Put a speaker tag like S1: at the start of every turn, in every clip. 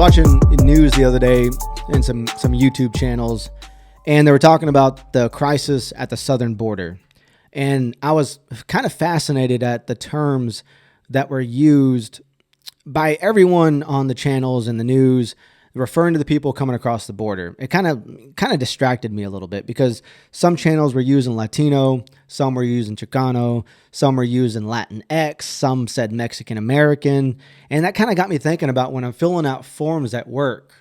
S1: watching news the other day in some YouTube channels, and they were talking about the crisis at the southern border. And I was kind of fascinated at the terms that were used by everyone on the channels and the news, referring to the people coming across the border. It kind of distracted me a little bit because some channels were using Latino, some were using Chicano, some were using Latinx, some said Mexican American. And that kind of got me thinking about when I'm filling out forms at work.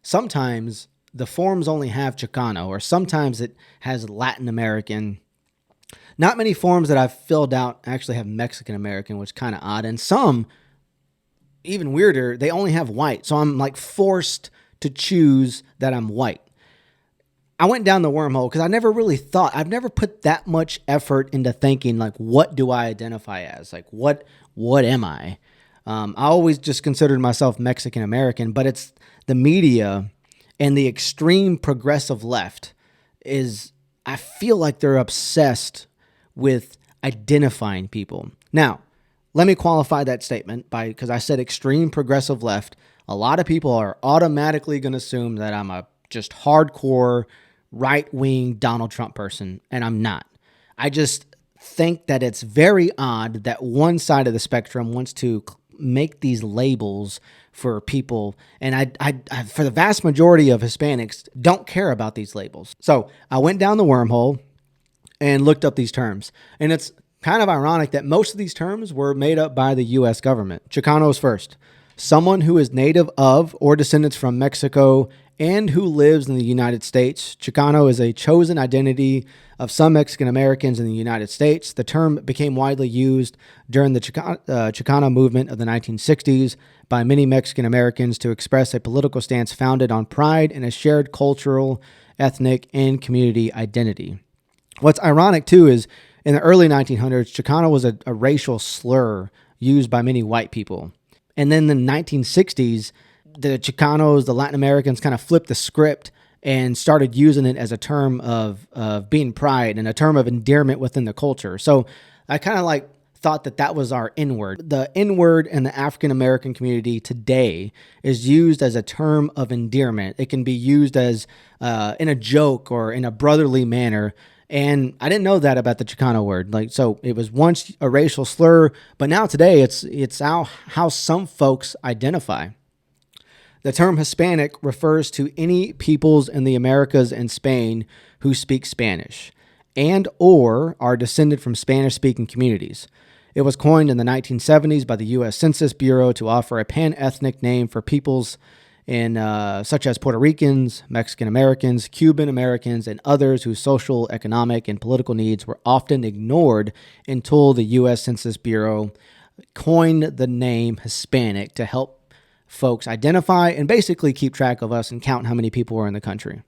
S1: Sometimes the forms only have Chicano, or sometimes it has Latin American. Not many forms that I've filled out actually have Mexican American, which is kind of odd. And some, even weirder, they only have white. So I'm like forced to choose that I'm white. I went down the wormhole because I never really thought, I've never put that much effort into thinking, like, what do I identify as? Like, what am I? I always just considered myself Mexican American, but it's the media and the extreme progressive left I feel like they're obsessed with identifying people. Now, let me qualify that statement because I said extreme progressive left. A lot of people are automatically going to assume that I'm a just hardcore right-wing Donald Trump person, and I'm not. I just think that it's very odd that one side of the spectrum wants to make these labels for people, and I for the vast majority of Hispanics, don't care about these labels. So I went down the wormhole and looked up these terms, and it's kind of ironic that most of these terms were made up by the U.S. government. Chicanos first. Someone who is native of or descendants from Mexico and who lives in the United States. Chicano is a chosen identity of some Mexican Americans in the United States. The term became widely used during the Chicano movement of the 1960s by many Mexican Americans to express a political stance founded on pride and a shared cultural, ethnic, and community identity. What's ironic, too, is in the early 1900s, Chicano was a racial slur used by many white people. And then in the 1960s, the Chicanos, the Latin Americans, kind of flipped the script and started using it as a term of being pride and a term of endearment within the culture. So I kind of thought that was our N-word. The N-word in the African American community today is used as a term of endearment. It can be used as in a joke or in a brotherly manner. And I didn't know that about the Chicano word. So it was once a racial slur, but now today it's how some folks identify. The term Hispanic refers to any peoples in the Americas and Spain who speak Spanish and or are descended from Spanish-speaking communities. It was coined in the 1970s by the U.S. Census Bureau to offer a pan-ethnic name for peoples such as Puerto Ricans, Mexican Americans, Cuban Americans, and others whose social, economic, and political needs were often ignored until the U.S. Census Bureau coined the name Hispanic to help folks identify and basically keep track of us and count how many people were in the country.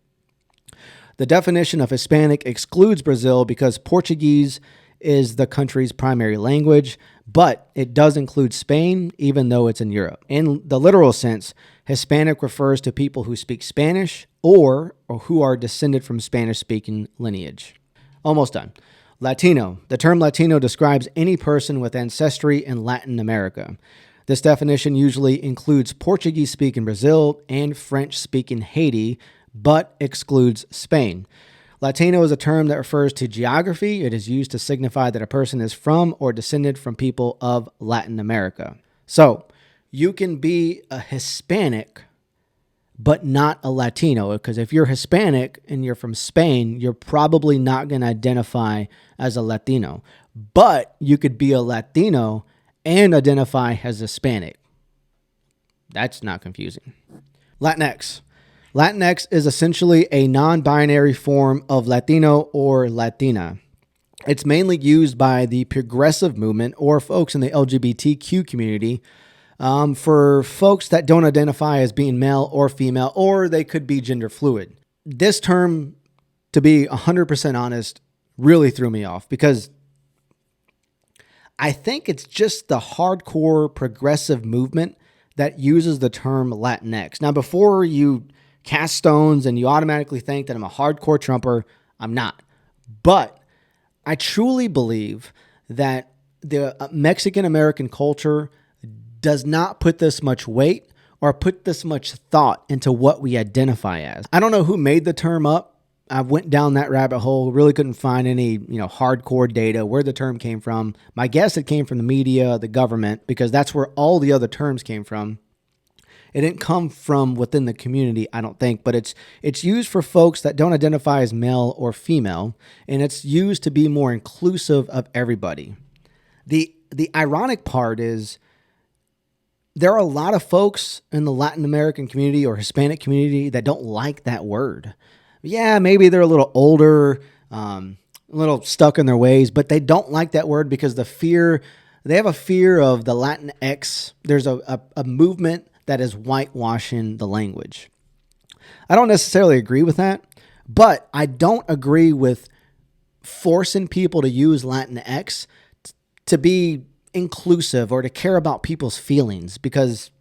S1: The definition of Hispanic excludes Brazil because Portuguese is the country's primary language, but it does include Spain, even though it's in Europe. In the literal sense, Hispanic refers to people who speak Spanish or who are descended from Spanish-speaking lineage. Almost done. Latino. The term Latino describes any person with ancestry in Latin America. This definition usually includes Portuguese-speaking Brazil and French-speaking Haiti, but excludes Spain. Latino is a term that refers to geography. It is used to signify that a person is from or descended from people of Latin America. So, you can be a Hispanic, but not a Latino, because if you're Hispanic and you're from Spain, you're probably not going to identify as a Latino. But you could be a Latino and identify as Hispanic. That's not confusing. Latinx. Latinx is essentially a non-binary form of Latino or Latina. It's mainly used by the progressive movement or folks in the LGBTQ community for folks that don't identify as being male or female, or they could be gender fluid. This term, to be 100% honest, really threw me off because I think it's just the hardcore progressive movement that uses the term Latinx. Now, before you cast stones and you automatically think that I'm a hardcore Trumper, I'm not. But I truly believe that the Mexican American culture does not put this much weight or put this much thought into what we identify as. I don't know who made the term up. I went down that rabbit hole, really couldn't find any, hardcore data where the term came from. My guess it came from the media, the government, because that's where all the other terms came from. It didn't come from within the community, I don't think, but it's used for folks that don't identify as male or female, and it's used to be more inclusive of everybody. The ironic part is there are a lot of folks in the Latin American community or Hispanic community that don't like that word. Yeah, maybe they're a little older, a little stuck in their ways, but they don't like that word because they have a fear of the Latinx. There's a movement that is whitewashing the language. I don't necessarily agree with that, but I don't agree with forcing people to use Latinx to be inclusive or to care about people's feelings, because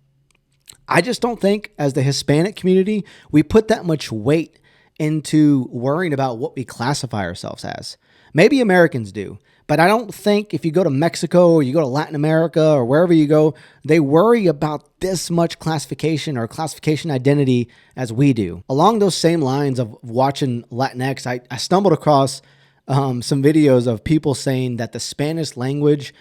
S1: I just don't think as the Hispanic community, we put that much weight into worrying about what we classify ourselves as. Maybe Americans do, but I don't think if you go to Mexico or you go to Latin America or wherever you go, they worry about this much classification or classification identity as we do. Along those same lines of watching Latinx, I stumbled across some videos of people saying that the Spanish language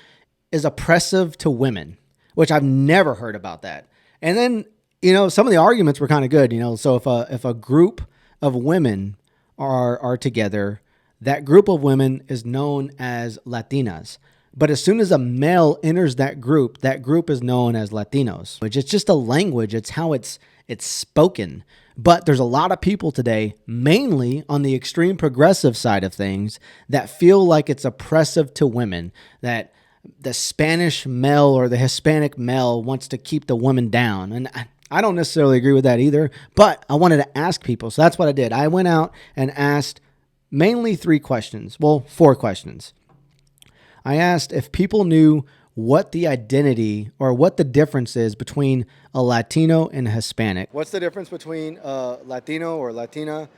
S1: is oppressive to women, which I've never heard about that. And then, some of the arguments were kind of good, so if a group of women are together, that group of women is known as Latinas. But as soon as a male enters that group is known as Latinos. Which it's just a language. It's how it's spoken. But there's a lot of people today, mainly on the extreme progressive side of things, that feel like it's oppressive to women, that the Spanish male or the Hispanic male wants to keep the women down. And I don't necessarily agree with that either, but I wanted to ask people. So that's what I did. I went out and asked mainly 4 questions. I asked if people knew what the identity or what the difference is between a Latino and a Hispanic. What's the difference between a Latino or Latina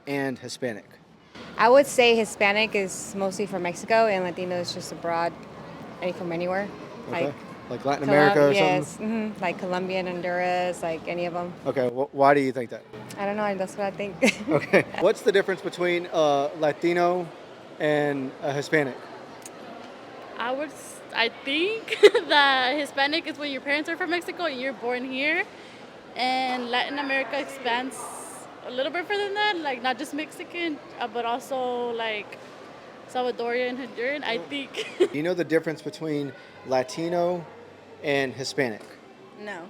S1: and Hispanic?
S2: I would say Hispanic is mostly from Mexico and Latino is just abroad, any from anywhere.
S1: Okay. Like Latin America or
S2: yes,
S1: something?
S2: mm-hmm. Like Colombian, Honduras, like any of them.
S1: Okay, why do you think that?
S2: I don't know, that's what I think.
S1: Okay. What's the difference between a Latino and a Hispanic?
S3: I think that Hispanic is when your parents are from Mexico and you're born here, and Latin America expands a little bit further than that, like not just Mexican, but also like Salvadorian, Honduran, I think.
S1: Do you know the difference between Latino and Hispanic?
S4: No.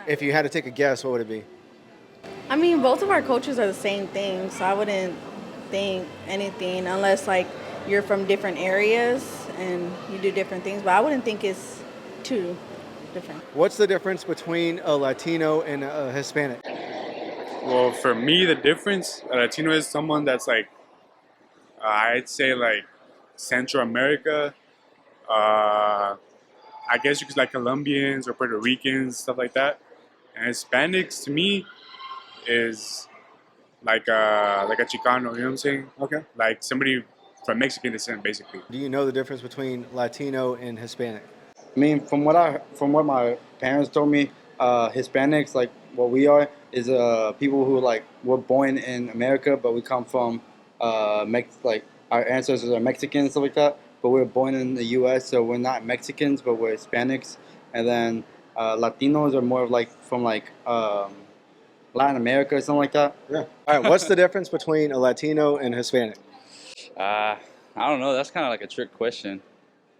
S1: If you had to take a guess, what would it be?
S4: I mean, both of our cultures are the same thing, so I wouldn't think anything unless, like, you're from different areas and you do different things, but I wouldn't think it's too different.
S1: What's the difference between a Latino and a Hispanic?
S5: Well, for me, the difference, a Latino is someone that's like, I'd say like Central America. I guess you could like Colombians or Puerto Ricans, stuff like that. And Hispanics to me is like a Chicano, you know what I'm saying?
S1: Okay.
S5: Like somebody from Mexican descent, basically.
S1: Do you know the difference between Latino and Hispanic?
S6: I mean, from what my parents told me, Hispanics, like what we are, is people who like were born in America, but we come from like our ancestors are Mexican and stuff like that. But we were born in the U.S., so we're not Mexicans, but we're Hispanics. And then Latinos are more of like from like Latin America or something like that.
S1: Yeah. All right. What's the difference between a Latino and Hispanic?
S7: I don't know. That's kind of like a trick question.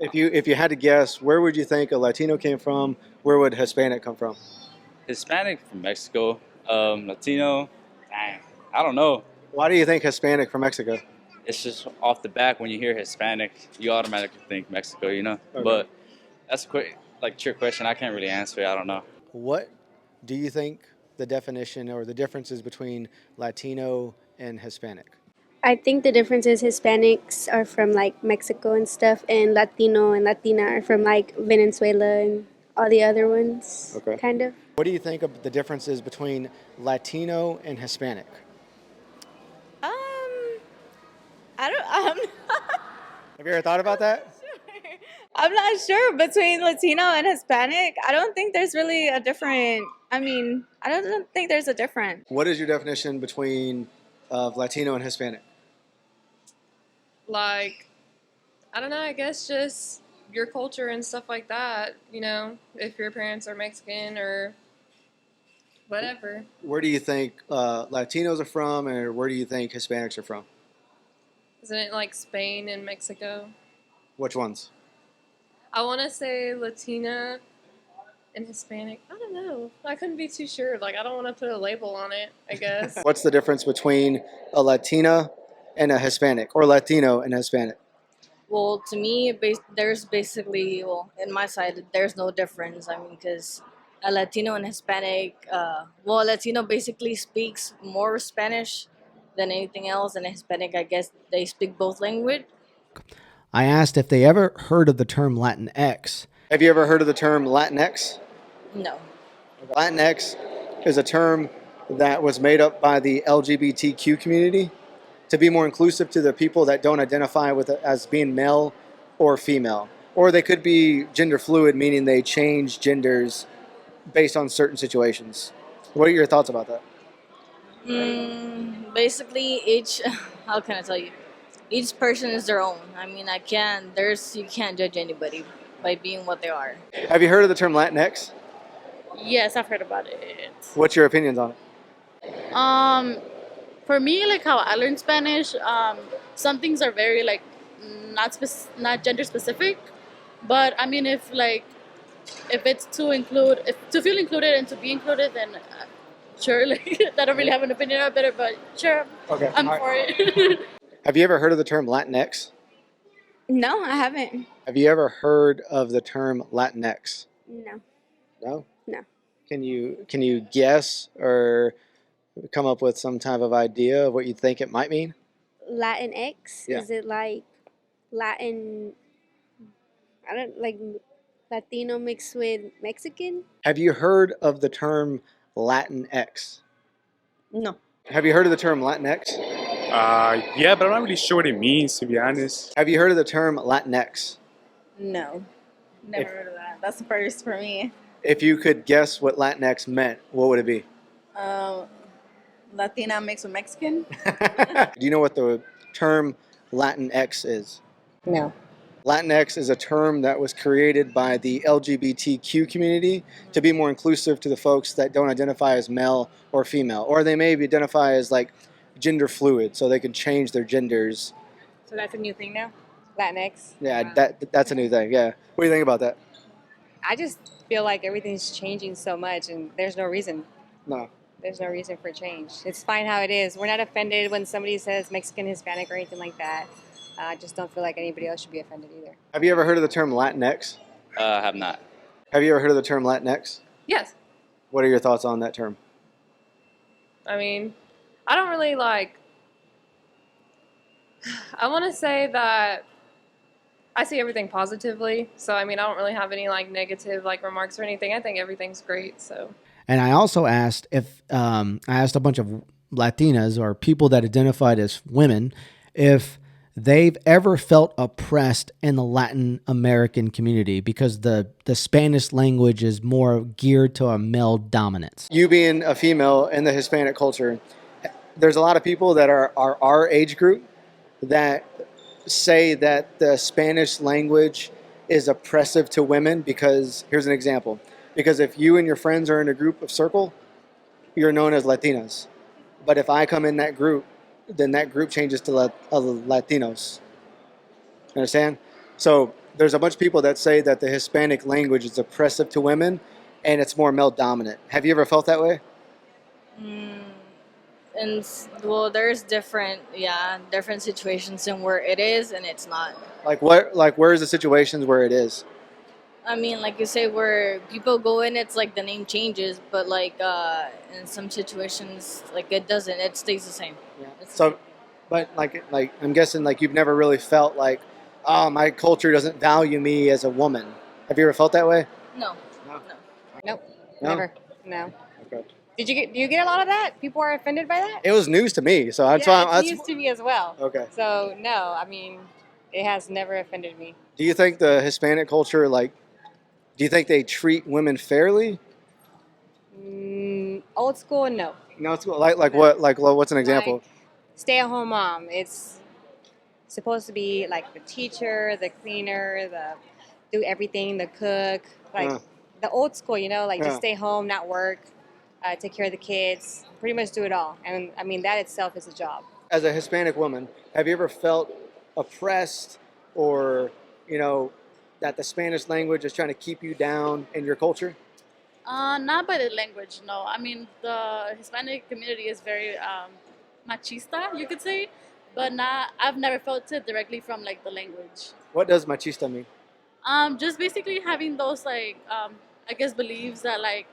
S1: If you had to guess, where would you think a Latino came from? Where would Hispanic come from?
S7: Hispanic from Mexico. Latino, dang, I don't know.
S1: Why do you think Hispanic from Mexico?
S7: It's just off the back when you hear Hispanic, you automatically think Mexico, you know?
S1: Okay.
S7: But that's a quick, like, trick question. I can't really answer it. I don't know.
S1: What do you think the definition or the differences between Latino and Hispanic?
S8: I think the difference is Hispanics are from like Mexico and stuff, and Latino and Latina are from like Venezuela and all the other ones.
S1: Okay.
S8: Kind of.
S1: What do you think of the differences between Latino and Hispanic?
S9: I don't.
S1: Have you ever thought about that?
S9: I'm not sure between Latino and Hispanic. I don't think there's really a different. I mean, I don't think there's a difference.
S1: What is your definition between of Latino and Hispanic?
S10: Like, I don't know, I guess just your culture and stuff like that, you know, if your parents are Mexican or whatever.
S1: Where do you think Latinos are from, or where do you think Hispanics are from?
S10: Isn't it like Spain and Mexico?
S1: Which ones?
S10: I want to say Latina and Hispanic. I don't know. I couldn't be too sure. Like, I don't want to put a label on it, I guess.
S1: What's the difference between a Latina and a Hispanic, or Latino and Hispanic?
S11: Well, to me, there's basically, well, in my side, there's no difference. I mean, because a Latino and Hispanic, well, a Latino basically speaks more Spanish than anything else, and a Hispanic, I guess, they speak both language.
S1: I asked if they ever heard of the term Latinx. Have you ever heard of the term Latinx?
S11: No.
S1: Latinx is a term that was made up by the LGBTQ community to be more inclusive to the people that don't identify with as being male or female. Or they could be gender fluid, meaning they change genders based on certain situations. What are your thoughts about that?
S11: Basically, how can I tell you? Each person is their own. I mean, you can't judge anybody by being what they are.
S1: Have you heard of the term Latinx?
S3: Yes, I've heard about it.
S1: What's your opinions on it?
S3: For me, like how I learned Spanish, some things are very like not gender specific, but I mean if it's to feel included and to be included, then sure. Like I don't really have an opinion about it, but sure,
S1: Okay,
S3: I'm
S1: all
S3: for
S1: right.
S3: it.
S1: Have you ever heard of the term Latinx?
S9: No, I haven't.
S1: Have you ever heard of the term Latinx?
S8: No.
S1: No?
S8: No.
S1: Can you guess or come up with some type of idea of what you think it might mean?
S8: Latinx?
S1: Yeah.
S8: Is it like Latin? I don't like Latino mixed with Mexican?
S1: Have you heard of the term Latinx?
S4: No.
S1: Have you heard of the term Latinx?
S5: Yeah, but I'm not really sure what it means, to be honest.
S1: Have you heard of the term Latinx?
S4: No. Never heard of that. That's the first for me.
S1: If you could guess what Latinx meant, what would it be?
S4: Latina mixed with Mexican?
S1: Do you know what the term Latinx is?
S2: No.
S1: Latinx is a term that was created by the LGBTQ community to be more inclusive to the folks that don't identify as male or female, or they may identify as like gender fluid, so they can change their genders.
S2: So that's a new thing now? Latinx?
S1: Yeah, that's a new thing. Yeah. What do you think about that?
S2: I just feel like everything's changing so much and there's no reason.
S1: No.
S2: There's no reason for change. It's fine how it is. We're not offended when somebody says Mexican, Hispanic, or anything like that. I just don't feel like anybody else should be offended either.
S1: Have you ever heard of the term Latinx?
S7: Have not.
S1: Have you ever heard of the term Latinx?
S10: Yes.
S1: What are your thoughts on that term?
S10: I mean, I don't really like. I want to say that I see everything positively. So, I mean, I don't really have any like negative like remarks or anything. I think everything's great. So.
S1: And I also asked if I asked a bunch of Latinas or people that identified as women if they've ever felt oppressed in the Latin American community because the Spanish language is more geared to a male dominance. You being a female in the Hispanic culture, there's a lot of people that are our age group that say that the Spanish language is oppressive to women because, here's an example, because if you and your friends are in a group of circle, you're known as Latinas. But if I come in that group, then that group changes to Latinos. Understand? So there's a bunch of people that say that the Hispanic language is oppressive to women and it's more male dominant. Have you ever felt that way?
S11: And well, there's different situations in where it is and it's not.
S1: Like what? Like where's the situations where it is?
S11: I mean, like you say, where people go in, it's like the name changes, but like in some situations, like it doesn't. It stays the same.
S1: Yeah. So, but like I'm guessing like you've never really felt like, oh, my culture doesn't value me as a woman. Have you ever felt that way?
S11: No.
S2: Nope.
S1: No?
S2: Never. No.
S1: Okay.
S2: Do you get a lot of that? People are offended by that?
S1: It was news to me, so that's
S2: Yeah,
S1: why.
S2: it's news to me as well.
S1: Okay.
S2: So no, I mean, it has never offended me.
S1: Do you think the Hispanic culture, like, do you think they treat women fairly?
S2: Old school, no.
S1: No, it's like what? Like what's an example?
S2: Like stay-at-home mom. It's supposed to be like the teacher, the cleaner, the do everything, the cook, like the old school, like just stay home, not work, take care of the kids, pretty much do it all. And I mean, that itself is a job.
S1: As a Hispanic woman, have you ever felt oppressed or, that the Spanish language is trying to keep you down in your culture?
S3: Not by the language, no. I mean, the Hispanic community is very machista, you could say, but I've never felt it directly from like the language.
S1: What does machista mean?
S3: Just basically having those like, I guess beliefs that like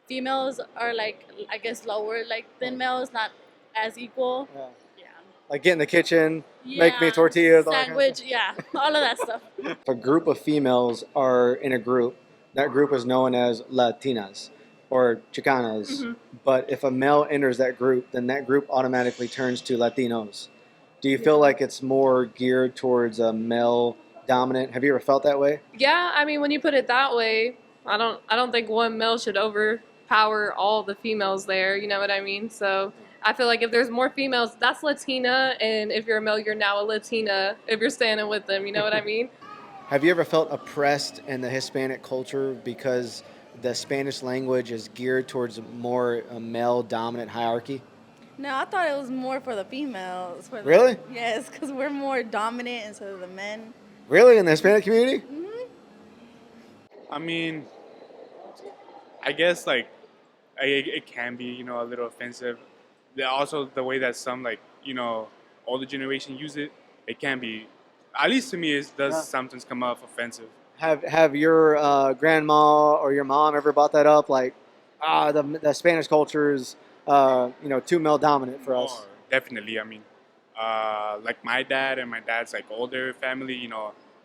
S3: females are like, I guess lower like than males, not as equal.
S1: Yeah.
S3: Yeah.
S1: Like get in the kitchen, make me tortillas, all that kind of
S3: sandwich,
S1: stuff.
S3: yeah, all of that stuff.
S1: If a group of females are in a group, that group is known as Latinas or Chicanas. But if a male enters that group, then that group automatically turns to Latinos. Do you feel like it's more geared towards a male dominant? Have you ever felt that way?
S10: Yeah, I mean, when you put it that way, I don't think one male should overpower all the females there. You know what I mean? So I feel like if there's more females, that's Latina, and if you're a male, you're now a Latina if you're standing with them. You know what I mean?
S1: Have you ever felt oppressed in the Hispanic culture because the Spanish language is geared towards more a male dominant hierarchy?
S4: No, I thought it was more for the females.
S1: Really?
S4: Yes, because we're more dominant instead of the men.
S1: Really? In the Hispanic community?
S5: I mean, I guess like it can be a little offensive. Also the way that some older generation use it, it can be. At least to me, it does sometimes come off offensive.
S1: Have your grandma or your mom ever brought that up? Like, the Spanish culture is too male dominant for us.
S5: Definitely. I mean, like my dad and my dad's like older family,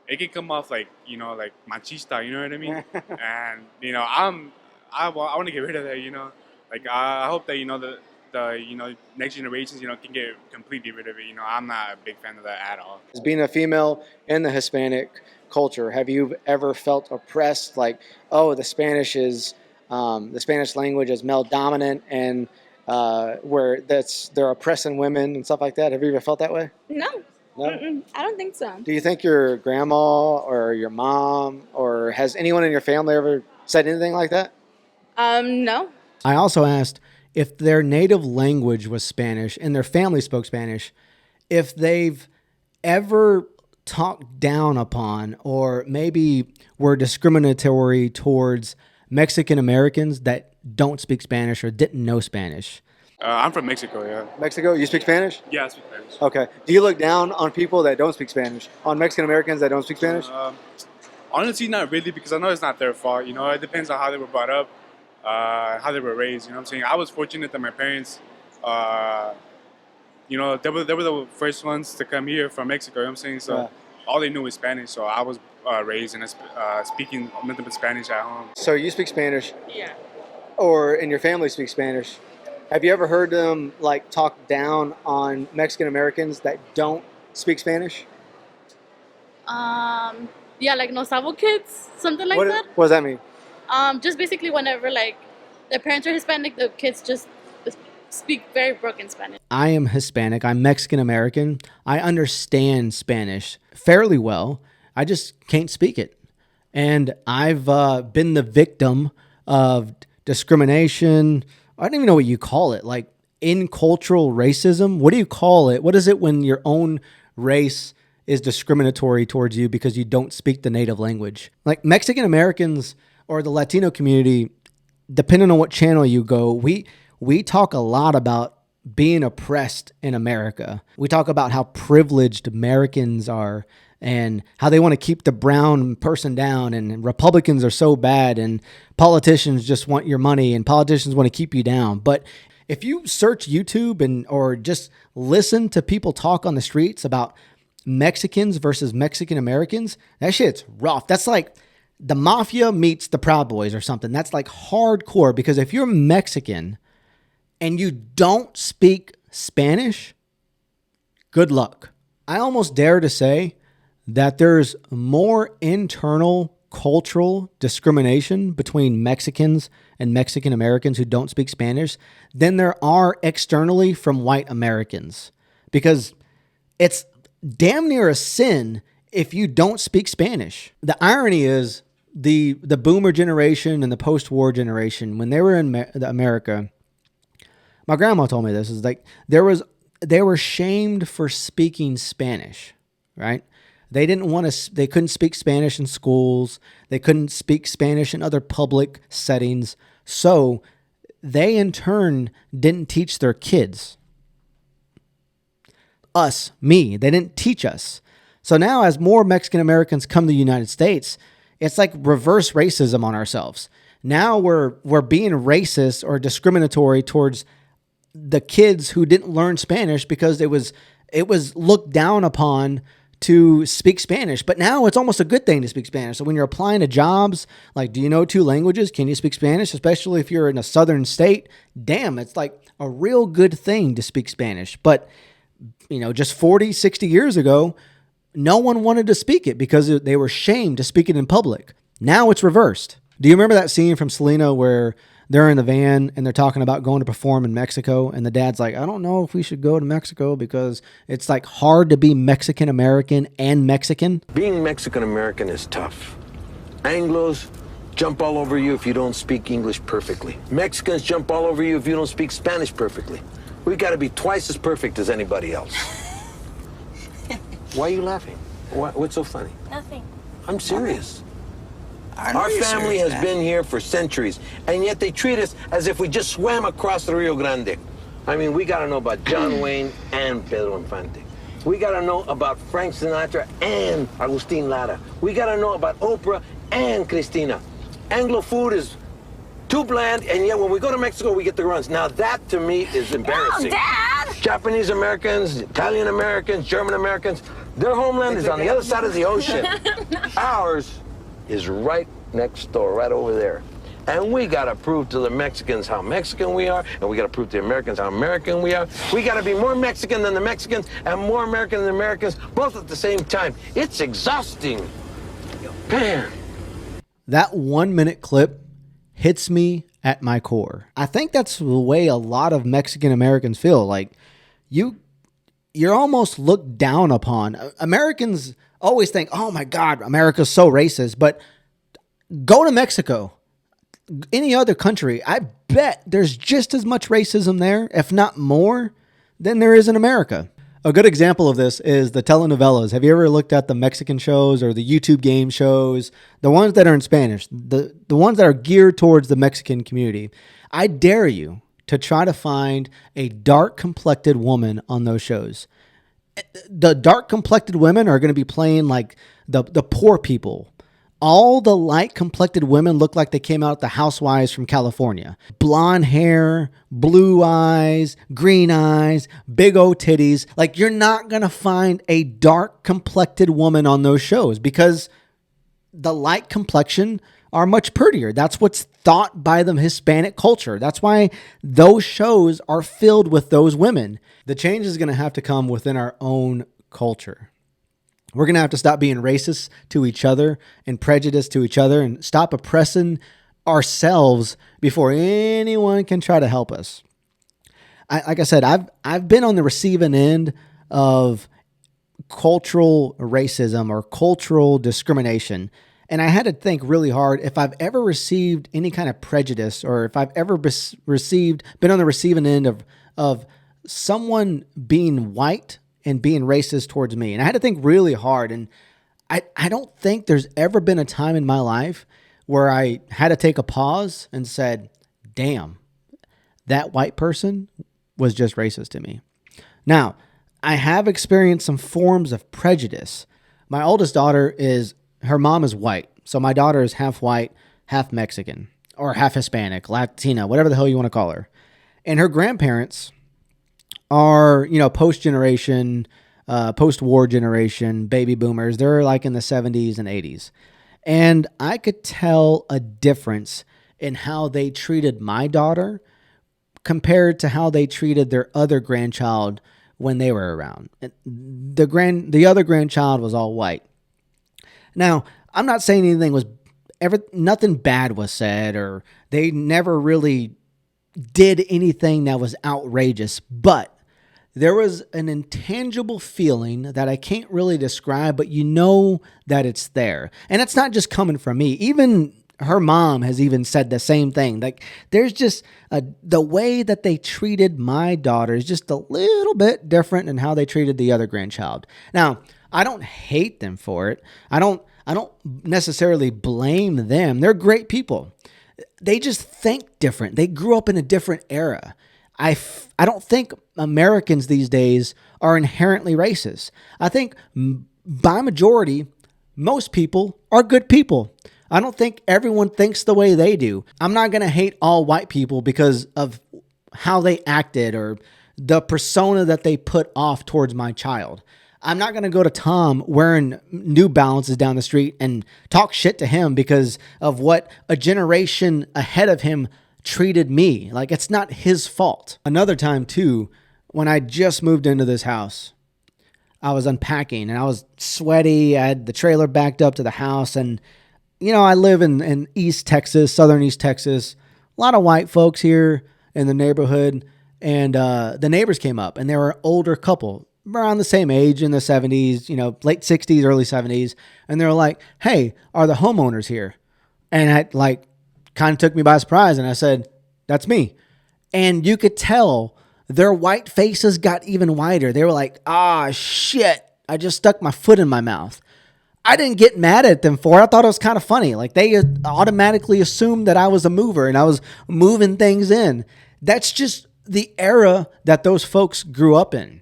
S5: it can come off like like machista. You know what I mean? And I want to get rid of that. Like I hope that the next generations can get completely rid of it. I'm not a big fan of that at all.
S1: As being a female in the Hispanic culture, have you ever felt oppressed? Like, the Spanish language is male dominant, and where they're oppressing women and stuff like that. Have you ever felt that way?
S9: No.
S1: No?
S9: I don't think so.
S1: Do you think your grandma or your mom or has anyone in your family ever said anything like that?
S9: No.
S1: I also asked if their native language was Spanish and their family spoke Spanish, if they've ever talked down upon or maybe were discriminatory towards Mexican Americans that don't speak Spanish or didn't know Spanish.
S5: I'm from Mexico, yeah.
S1: Mexico? You speak Spanish?
S5: Yeah, I speak Spanish.
S1: Okay. Do you look down on people that don't speak Spanish? On Mexican Americans that don't speak Spanish?
S5: Honestly, not really, because I know it's not their fault. It depends on how they were brought up, how they were raised. You know what I'm saying? I was fortunate that my parents, they were the first ones to come here from Mexico. You know what I'm saying? So all they knew was Spanish. So I was raised and speaking nothing but Spanish at home.
S1: So you speak Spanish?
S3: Yeah.
S1: Or in your family speak Spanish. Have you ever heard them like talk down on Mexican Americans that don't speak Spanish?
S3: Yeah, like no sabo kids, something like that.
S1: What does that mean?
S3: Just basically whenever like the parents are Hispanic, the kids just speak very broken Spanish. I am Hispanic. I'm Mexican American. I understand Spanish fairly well. I just can't speak it. And I've been the victim of discrimination. I don't even know what you call it. Like in cultural racism. What do you call it? What is it when your own race is discriminatory towards you because you don't speak the native language? Like Mexican Americans or the Latino community, depending on what channel you go, we talk a lot about being oppressed in America. We talk about how privileged Americans are and how they want to keep the brown person down, and Republicans are so bad, and politicians just want your money, and politicians want to keep you down. But if you search YouTube or just listen to people talk on the streets about Mexicans versus Mexican Americans, that shit's rough. That's like the mafia meets the Proud Boys or something. That's like hardcore, because if you're Mexican and you don't speak Spanish, good luck. I almost dare to say that there's more internal
S1: cultural discrimination between Mexicans and Mexican Americans who don't speak Spanish than there are externally from white Americans. Because it's damn near a sin if you don't speak Spanish. The irony is the boomer generation and the post-war generation, when they were in America, my grandma told me this, is like they were shamed for speaking Spanish, right? They couldn't speak Spanish in schools. They couldn't speak Spanish in other public settings. So they in turn didn't teach their kids. They didn't teach us. So now as more Mexican Americans come to the United States, it's like reverse racism on ourselves. Now we're being racist or discriminatory towards the kids who didn't learn Spanish because it was looked down upon to speak Spanish. But now it's almost a good thing to speak Spanish. So when you're applying to jobs, like, do you know 2 languages? Can you speak Spanish? Especially if you're in a southern state, damn, it's like a real good thing to speak Spanish. But, just 40, 60 years ago, no one wanted to speak it because they were shamed to speak it in public. Now it's reversed. Do you remember that scene from Selena where they're in the van and they're talking about going to perform in Mexico, and the dad's like, I don't know if we should go to Mexico because it's like hard to be Mexican American and Mexican?
S12: Being Mexican American is tough. Anglos jump all over you if you don't speak English perfectly. Mexicans jump all over you if you don't speak Spanish perfectly. We got to be twice as perfect as anybody else. Why are you laughing? What's so funny?
S11: Nothing.
S12: I'm serious.
S13: Our
S12: family has been here for centuries, and yet they treat us as if we just swam across the Rio Grande. I mean, we got to know about John Wayne and Pedro Infante. We got to know about Frank Sinatra and Agustin Lara. We got to know about Oprah and Christina. Anglo food is too bland, and yet when we go to Mexico, we get the runs. Now that, to me, is embarrassing.
S11: No, Dad!
S12: Japanese Americans, Italian Americans, German Americans, their homeland is on the other side of the ocean. Ours is right next door, right over there. And we got to prove to the Mexicans how Mexican we are, and we got to prove to the Americans how American we are. We got to be more Mexican than the Mexicans and more American than the Americans, both at the same time. It's exhausting. Man.
S1: That 1-minute clip hits me at my core. I think that's the way a lot of Mexican Americans feel. Like, you're almost looked down upon. Americans always think, oh my God, America's so racist. But go to Mexico, any other country, I bet there's just as much racism there, if not more, than there is in America. A good example of this is the telenovelas. Have you ever looked at the Mexican shows or the YouTube game shows? The ones that are in Spanish, the ones that are geared towards the Mexican community. I dare you to try to find a dark-complected woman on those shows. The dark-complected women are going to be playing like the poor people. All the light-complected women look like they came out the housewives from California. Blonde hair, blue eyes, green eyes, big old titties. Like, you're not going to find a dark-complected woman on those shows because the light complexion are much prettier. That's what's thought by the Hispanic culture. That's why those shows are filled with those women. The change is going to have to come within our own culture. We're going to have to stop being racist to each other and prejudiced to each other and stop oppressing ourselves before anyone can try to help us. Like I said, I've been on the receiving end of cultural racism or cultural discrimination. And I had to think really hard if I've ever received any kind of prejudice or if I've ever been on the receiving end of someone being white and being racist towards me. And I had to think really hard. And I don't think there's ever been a time in my life where I had to take a pause and said, damn, that white person was just racist to me. Now, I have experienced some forms of prejudice. My oldest daughter her mom is white. So my daughter is half white, half Mexican, or half Hispanic, Latina, whatever the hell you want to call her. And her grandparents are, post-generation, post-war generation, baby boomers. They're like in the 70s and 80s. And I could tell a difference in how they treated my daughter compared to how they treated their other grandchild when they were around. The other grandchild was all white. Now, I'm not saying anything was nothing bad was said, or they never really did anything that was outrageous, but there was an intangible feeling that I can't really describe, but you know that it's there. And it's not just coming from me. Even her mom has even said the same thing. Like, there's just the way that they treated my daughter is just a little bit different than how they treated the other grandchild. Now, I don't hate them for it. I don't necessarily blame them. They're great people. They just think different. They grew up in a different era. I don't think Americans these days are inherently racist. I think by majority, most people are good people. I don't think everyone thinks the way they do. I'm not going to hate all white people because of how they acted or the persona that they put off towards my child. I'm not going to go to Tom wearing New Balances down the street and talk shit to him because of what a generation ahead of him treated me. Like, it's not his fault. Another time too, when I just moved into this house, I was unpacking and I was sweaty. I had the trailer backed up to the house, and you know, I live in East Texas, southern East Texas. A lot of white folks here in the neighborhood, and the neighbors came up, and they were an older couple, around the same age, in the 70s, you know, late 60s, early 70s. And they were like, "Hey, are the homeowners here?" And I kind of took me by surprise. And I said, "That's me." And you could tell their white faces got even whiter. They were like, "Ah, shit, I just stuck my foot in my mouth." I didn't get mad at them for it. I thought it was kind of funny. Like, they automatically assumed that I was a mover and I was moving things in. That's just the era that those folks grew up in.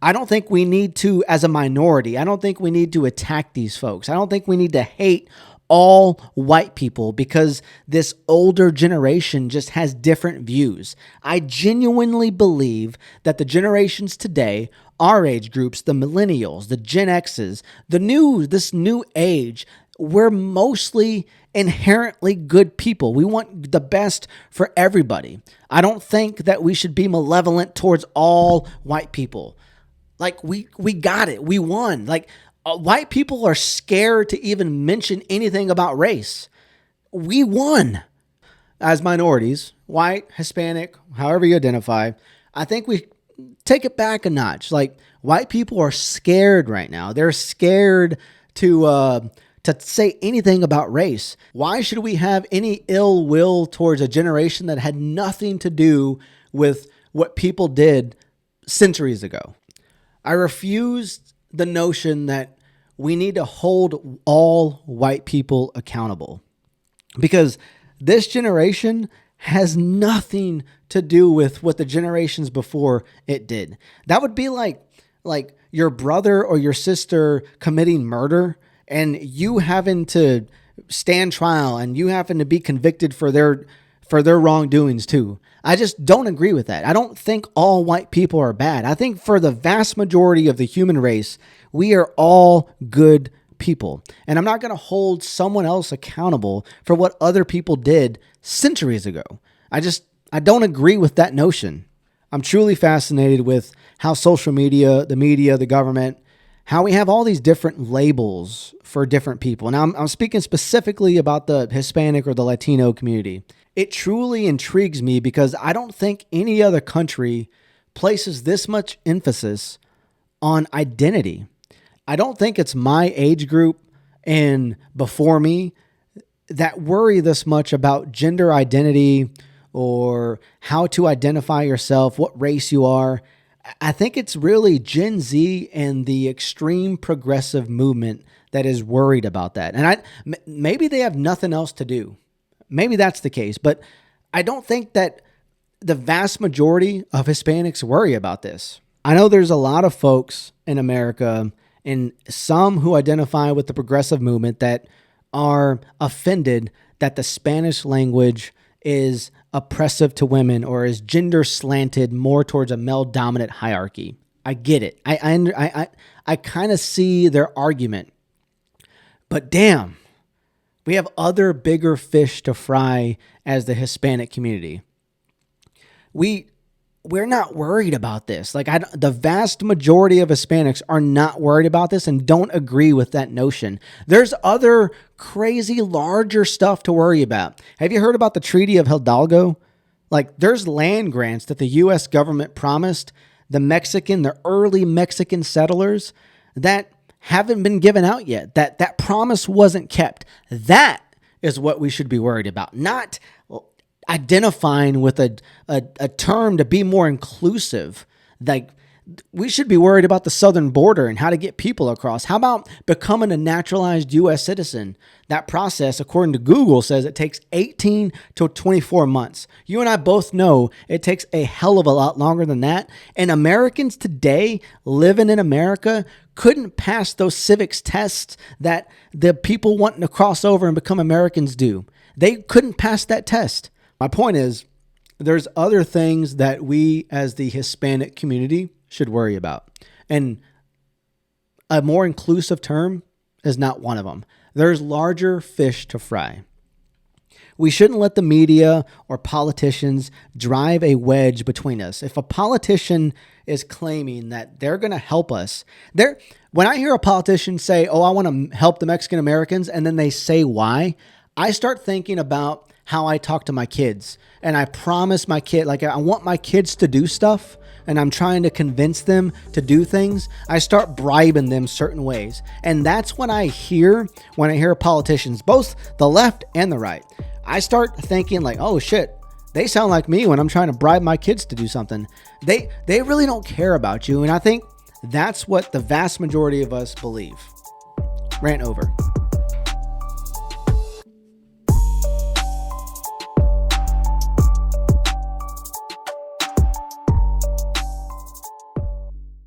S1: I don't think we need to, as a minority, I don't think we need to attack these folks. I don't think we need to hate all white people because this older generation just has different views. I genuinely believe that the generations today, our age groups, the millennials, the Gen X's, this new age, we're mostly inherently good people. We want the best for everybody. I don't think that we should be malevolent towards all white people. Like, we got it. We won. Like, white people are scared to even mention anything about race. We won. As minorities, white, Hispanic, however you identify, I think we take it back a notch. Like, white people are scared right now. They're scared to say anything about race. Why should we have any ill will towards a generation that had nothing to do with what people did centuries ago? I refuse the notion that we need to hold all white people accountable, because this generation has nothing to do with what the generations before it did. That would be like your brother or your sister committing murder and you having to stand trial and you having to be convicted for their wrongdoings too. I just don't agree with that. I don't think all white people are bad. I think for the vast majority of the human race, we are all good people. And I'm not going to hold someone else accountable for what other people did centuries ago. I don't agree with that notion. I'm truly fascinated with how social media, the government, how we have all these different labels for different people. Now, I'm speaking specifically about the Hispanic or the Latino community. It truly intrigues me because I don't think any other country places this much emphasis on identity. I don't think it's my age group and before me that worry this much about gender identity or how to identify yourself, what race you are. I think it's really Gen Z and the extreme progressive movement that is worried about that. And maybe they have nothing else to do. Maybe that's the case, but I don't think that the vast majority of Hispanics worry about this. I know there's a lot of folks in America and some who identify with the progressive movement that are offended that the Spanish language is oppressive to women or is gender slanted more towards a male dominant hierarchy. I get it. I kind of see their argument, but damn, we have other bigger fish to fry as the Hispanic community. We we're not worried about this. Like the vast majority of Hispanics are not worried about this and don't agree with that notion. There's other crazy larger stuff to worry about. Have you heard about the Treaty of Hidalgo? Like there's land grants that the U.S. government promised the early Mexican settlers that haven't been given out yet. That promise wasn't kept. That is what we should be worried about, not identifying with a term to be more inclusive. Like we should be worried about the southern border and how to get people across. How about becoming a naturalized U.S. citizen? That process, according to Google, says it takes 18 to 24 months. You and I both know it takes a hell of a lot longer than that. And Americans today living in America couldn't pass those civics tests that the people wanting to cross over and become Americans do. They couldn't pass that test. My point is, there's other things that we as the Hispanic community should worry about. And a more inclusive term is not one of them. There's larger fish to fry. We shouldn't let the media or politicians drive a wedge between us. If a politician is claiming that they're going to help us, when I hear a politician say, oh, I want to help the Mexican Americans, and then they say why, I start thinking about how I talk to my kids. And I promise my kid, like I want my kids to do stuff, and I'm trying to convince them to do things. I start bribing them certain ways. And that's what I hear when I hear politicians, both the left and the right. I start thinking like, oh shit, they sound like me when I'm trying to bribe my kids to do something. They really don't care about you. And I think that's what the vast majority of us believe. Rant over.